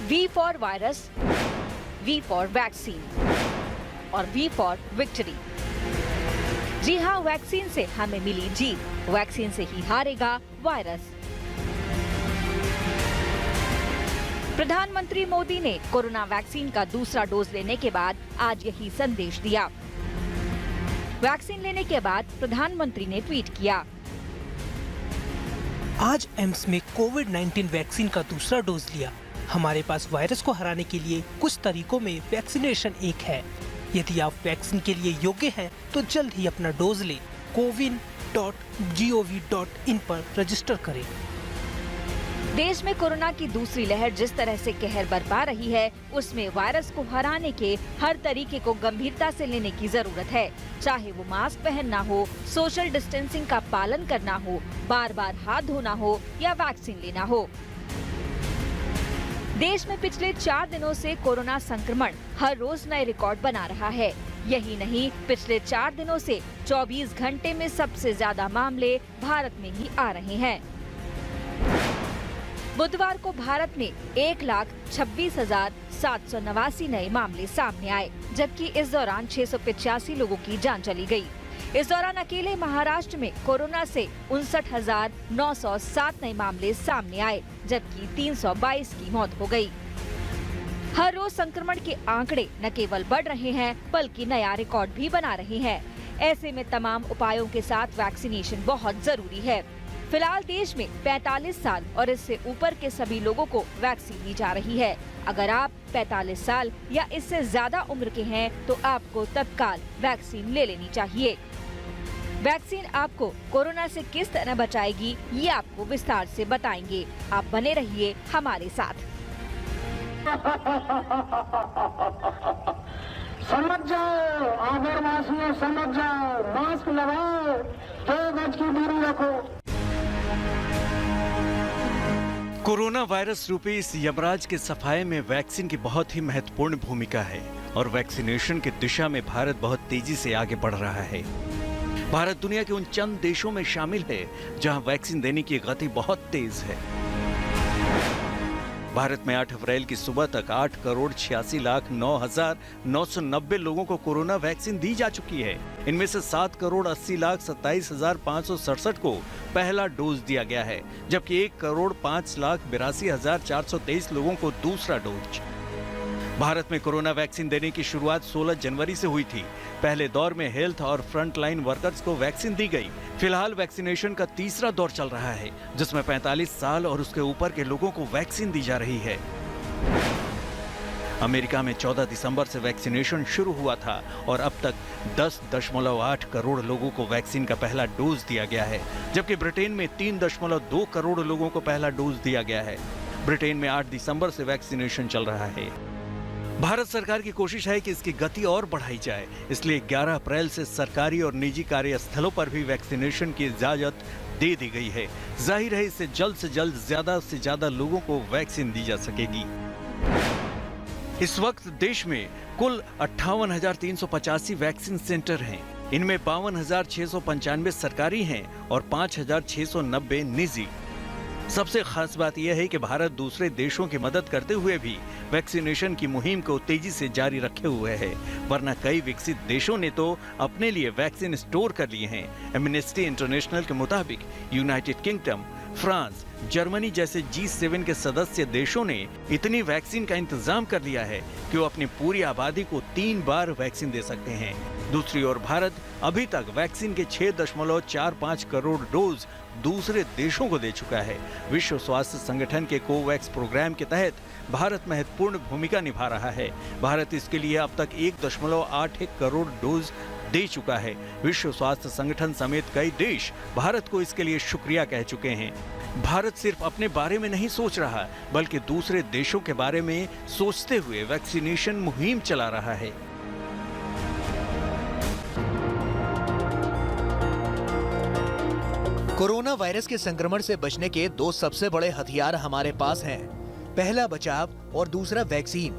V for virus, V for vaccine और V for victory. जी हाँ, vaccine से हमें मिली जीत, वैक्सीन से ही हारेगा वायरस। प्रधानमंत्री मोदी ने कोरोना वैक्सीन का दूसरा डोज लेने के बाद आज यही संदेश दिया। वैक्सीन लेने के बाद प्रधानमंत्री ने ट्वीट किया, आज एम्स में कोविड-19 वैक्सीन का दूसरा डोज लिया। हमारे पास वायरस को हराने के लिए कुछ तरीकों में वैक्सीनेशन एक है। यदि आप वैक्सीन के लिए योग्य हैं, तो जल्द ही अपना डोज लें। cowin.gov.in पर रजिस्टर करें। देश में कोरोना की दूसरी लहर जिस तरह से कहर बरपा रही है, उसमें वायरस को हराने के हर तरीके को गंभीरता से लेने की जरूरत है। चाहे वो मास्क पहनना हो, सोशल डिस्टेंसिंग का पालन करना हो, बार बार हाथ धोना हो या वैक्सीन लेना हो। देश में पिछले 4 दिनों से कोरोना संक्रमण हर रोज नए रिकॉर्ड बना रहा है। यही नहीं, पिछले 4 दिनों से 24 घंटे में सबसे ज्यादा मामले भारत में ही आ रहे हैं। बुधवार को भारत में 1,26,789 नए मामले सामने आए, जबकि इस दौरान 685 लोगों की जान चली गई। इस दौरान अकेले महाराष्ट्र में कोरोना से 59,907 नए मामले सामने आए, जबकि 322 की मौत हो गई। हर रोज संक्रमण के आंकड़े न केवल बढ़ रहे हैं, बल्कि नया रिकॉर्ड भी बना रहे हैं। ऐसे में तमाम उपायों के साथ वैक्सीनेशन बहुत जरूरी है। फिलहाल देश में 45 साल और इससे ऊपर के सभी लोगों को वैक्सीन दी जा रही है। अगर आप 45 साल या इससे ज्यादा उम्र के हैं, तो आपको तत्काल वैक्सीन ले लेनी चाहिए। वैक्सीन आपको कोरोना से किस तरह बचाएगी, ये आपको विस्तार से बताएंगे। आप बने रहिए हमारे साथ। समझ जाओ, आगरवासियों समझ जाओ, मास्क लगाओ, 2 गज की दूरी रखो। कोरोना वायरस रूपी इस यमराज के सफाये में वैक्सीन की बहुत ही महत्वपूर्ण भूमिका है और वैक्सीनेशन की दिशा में भारत बहुत तेजी से आगे बढ़ रहा है। भारत दुनिया के उन चंद देशों में शामिल है जहां वैक्सीन देने की गति बहुत तेज है। भारत में 8 अप्रैल की सुबह तक 8,86,09,990 लोगों को कोरोना वैक्सीन दी जा चुकी है। इनमें से 7,80,27,567 को पहला डोज दिया गया है, जबकि 1,05,82,423 लोगों को दूसरा डोज। भारत में कोरोना वैक्सीन देने की शुरुआत 16 जनवरी से हुई थी। पहले दौर में हेल्थ और फ्रंटलाइन वर्कर्स को वैक्सीन दी गई। फिलहाल वैक्सीनेशन का तीसरा दौर चल रहा है, जिसमें 45 साल और उसके ऊपर के लोगों को वैक्सीन दी जा रही है। अमेरिका में 14 दिसंबर से वैक्सीनेशन शुरू हुआ था और अब तक 10.8 करोड़ लोगों को वैक्सीन का पहला डोज दिया गया है, जबकि ब्रिटेन में 3.2 करोड़ लोगों को पहला डोज दिया गया है। ब्रिटेन में 8 दिसंबर से वैक्सीनेशन चल रहा है। भारत सरकार की कोशिश है कि इसकी गति और बढ़ाई जाए, इसलिए 11 अप्रैल से सरकारी और निजी कार्यस्थलों पर भी वैक्सीनेशन की इजाजत दे दी गई है। जाहिर है, इससे जल्द से ज्यादा लोगों को वैक्सीन दी जा सकेगी। इस वक्त देश में कुल 58,385 वैक्सीन सेंटर हैं। इनमें 52,695 सरकारी हैं और 5,690 निजी। सबसे खास बात यह है कि भारत दूसरे देशों की मदद करते हुए भी वैक्सीनेशन की मुहिम को तेजी से जारी रखे हुए है, वरना कई विकसित देशों ने तो अपने लिए वैक्सीन स्टोर कर लिए हैं। एमनेस्टी इंटरनेशनल के मुताबिक यूनाइटेड किंगडम, फ्रांस, जर्मनी जैसे G7 के सदस्य देशों ने इतनी वैक्सीन का इंतजाम कर लिया है कि वो अपनी पूरी आबादी को 3 बार वैक्सीन दे सकते हैं। दूसरी ओर भारत अभी तक वैक्सीन के 6.45 करोड़ डोज दूसरे देशों को दे चुका है। विश्व स्वास्थ्य संगठन के कोवैक्स प्रोग्राम के तहत भारत महत्वपूर्ण भूमिका निभा रहा है। भारत इसके लिए अब तक 1.81 करोड़ डोज दे चुका है। विश्व स्वास्थ्य संगठन समेत कई देश भारत को इसके लिए शुक्रिया कह चुके हैं। भारत सिर्फ अपने बारे में नहीं सोच रहा, बल्कि दूसरे देशों के बारे में सोचते हुए वैक्सीनेशन मुहिम चला रहा है। कोरोना वायरस के संक्रमण से बचने के 2 सबसे बड़े हथियार हमारे पास हैं। पहला बचाव और दूसरा वैक्सीन।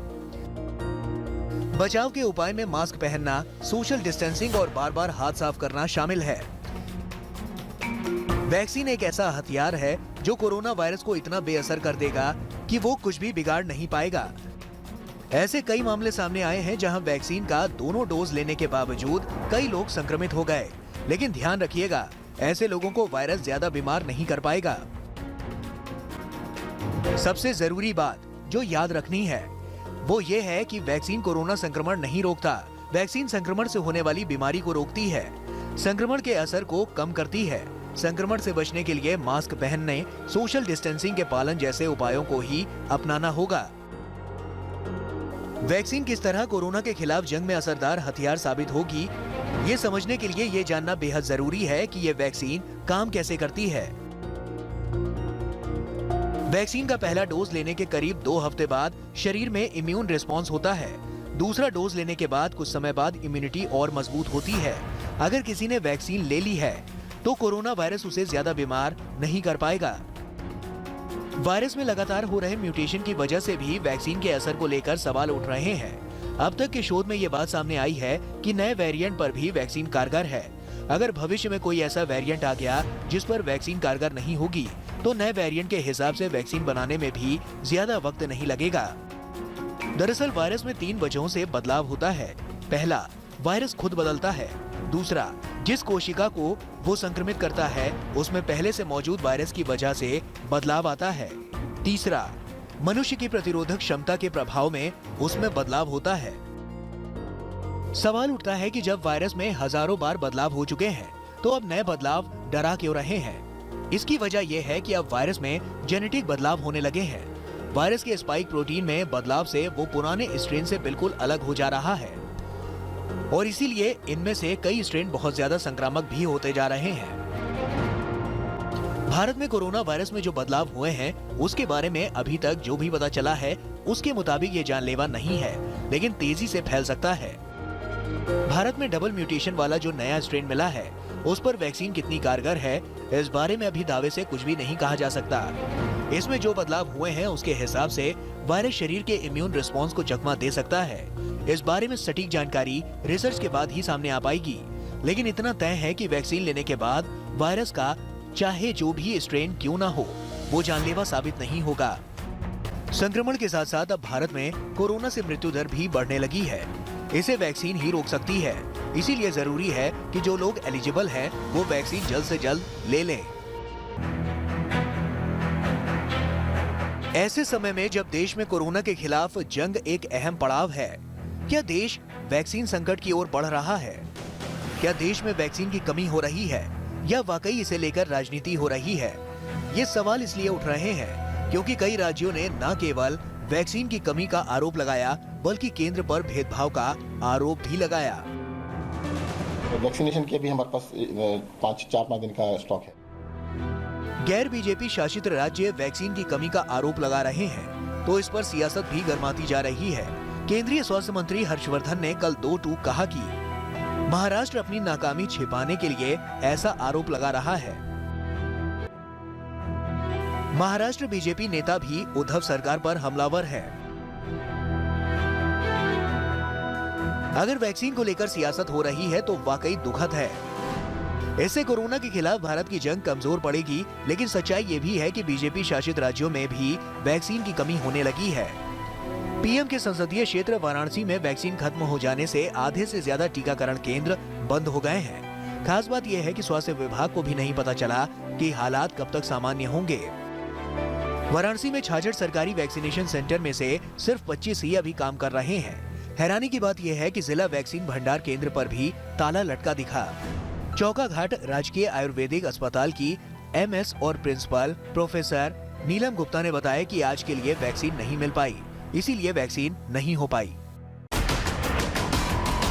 बचाव के उपाय में मास्क पहनना, सोशल डिस्टेंसिंग और बार-बार हाथ साफ करना शामिल है। वैक्सीन एक ऐसा हथियार है जो कोरोना वायरस को इतना बेअसर कर देगा कि वो कुछ भी बिगाड़ नहीं पाएगा। ऐसे कई मामले सामने आए हैं जहां वैक्सीन का दोनों डोज लेने के बावजूद कई लोग संक्रमित हो गए, लेकिन ध्यान रखिएगा, ऐसे लोगों को वायरस ज्यादा बीमार नहीं कर पाएगा। सबसे जरूरी बात जो याद रखनी है वो ये है कि वैक्सीन कोरोना संक्रमण नहीं रोकता। वैक्सीन संक्रमण से होने वाली बीमारी को रोकती है, संक्रमण के असर को कम करती है। संक्रमण से बचने के लिए मास्क पहनने, सोशल डिस्टेंसिंग के पालन जैसे उपायों को ही अपनाना होगा। वैक्सीन किस तरह कोरोना के खिलाफ जंग में असरदार हथियार साबित होगी, ये समझने के लिए ये जानना बेहद जरूरी है कि ये वैक्सीन काम कैसे करती है। वैक्सीन का पहला डोज लेने के करीब 2 हफ्ते बाद शरीर में इम्यून रिस्पॉन्स होता है। दूसरा डोज लेने के बाद कुछ समय बाद इम्यूनिटी और मजबूत होती है। अगर किसी ने वैक्सीन ले ली है तो कोरोना वायरस उसे ज्यादा बीमार नहीं कर पाएगा। वायरस में लगातार हो रहे म्यूटेशन की वजह से भी वैक्सीन के असर को लेकर सवाल उठ रहे हैं। अब तक के शोध में ये बात सामने आई है कि नए वेरिएंट पर भी वैक्सीन कारगर है। अगर भविष्य में कोई ऐसा वेरिएंट आ गया जिस पर वैक्सीन कारगर नहीं होगी तो नए वेरिएंट के हिसाब से वैक्सीन बनाने में भी ज्यादा वक्त नहीं लगेगा। दरअसल वायरस में 3 वजहों से बदलाव होता है। पहला, वायरस खुद बदलता है। दूसरा, जिस कोशिका को वो संक्रमित करता है उसमें पहले से मौजूद वायरस की वजह से बदलाव आता है। तीसरा, मनुष्य की प्रतिरोधक क्षमता के प्रभाव में उसमें बदलाव होता है। सवाल उठता है कि जब वायरस में हजारों बार बदलाव हो चुके हैं तो अब नए बदलाव डरा क्यों रहे हैं? इसकी वजह यह है कि अब वायरस में जेनेटिक बदलाव होने लगे हैं। वायरस के स्पाइक प्रोटीन में बदलाव से वो पुराने स्ट्रेन से बिल्कुल अलग हो जा रहा है और इसीलिए इनमें से कई स्ट्रेन बहुत ज्यादा संक्रामक भी होते जा रहे हैं। भारत में कोरोना वायरस में जो बदलाव हुए हैं उसके बारे में अभी तक जो भी पता चला है उसके मुताबिक ये जानलेवा नहीं है, लेकिन तेजी से फैल सकता है। भारत में डबल म्यूटेशन वाला जो नया स्ट्रेन मिला है उस पर वैक्सीन कितनी कारगर है इस बारे में अभी दावे से कुछ भी नहीं कहा जा सकता। इसमें जो बदलाव हुए हैं उसके हिसाब से वायरस शरीर के इम्यून रिस्पॉन्स को चकमा दे सकता है। इस बारे में सटीक जानकारी रिसर्च के बाद ही सामने आ पाएगी, लेकिन इतना तय है कि वैक्सीन लेने के बाद वायरस का चाहे जो भी स्ट्रेन क्यों ना हो वो जानलेवा साबित नहीं होगा। संक्रमण के साथ साथ अब भारत में कोरोना से मृत्यु दर भी बढ़ने लगी है। इसे वैक्सीन ही रोक सकती है, इसीलिए जरूरी है कि जो लोग एलिजिबल हैं वो वैक्सीन जल्द से जल्द ले लें। ऐसे समय में जब देश में कोरोना के खिलाफ जंग एक अहम पड़ाव है, क्या देश वैक्सीन संकट की ओर बढ़ रहा है? क्या देश में वैक्सीन की कमी हो रही है या वाकई इसे लेकर राजनीति हो रही है? ये सवाल इसलिए उठ रहे हैं क्योंकि कई राज्यों ने न केवल वैक्सीन की कमी का आरोप लगाया बल्कि केंद्र पर भेदभाव का आरोप भी लगाया। वैक्सीनेशन के भी हमारे पास 4-5 दिन का स्टॉक है। गैर बीजेपी शासित राज्य वैक्सीन की कमी का आरोप लगा रहे हैं तो इस पर सियासत भी गर्माती जा रही है। केंद्रीय स्वास्थ्य मंत्री हर्षवर्धन ने कल 2 टूक कहा कि महाराष्ट्र अपनी नाकामी छिपाने के लिए ऐसा आरोप लगा रहा है। महाराष्ट्र बीजेपी नेता भी उद्धव सरकार पर हमलावर है। अगर वैक्सीन को लेकर सियासत हो रही है तो वाकई दुखद है। इससे कोरोना के खिलाफ भारत की जंग कमजोर पड़ेगी, लेकिन सच्चाई ये भी है कि बीजेपी शासित राज्यों में भी वैक्सीन की कमी होने लगी है। पीएम के संसदीय क्षेत्र वाराणसी में वैक्सीन खत्म हो जाने से आधे से ज्यादा टीकाकरण केंद्र बंद हो गए हैं। खास बात यह है कि स्वास्थ्य विभाग को भी नहीं पता चला कि हालात कब तक सामान्य होंगे। वाराणसी में 66 सरकारी वैक्सीनेशन सेंटर में से सिर्फ 25 ही अभी काम कर रहे हैं। हैरानी की बात यह है कि जिला वैक्सीन भंडार केंद्र पर भी ताला लटका दिखा। चौकाघाट राजकीय आयुर्वेदिक अस्पताल की एमएस और प्रिंसिपल प्रोफेसर नीलम गुप्ता ने बताया कि आज के लिए वैक्सीन नहीं मिल पाई, इसीलिए वैक्सीन नहीं हो पाई।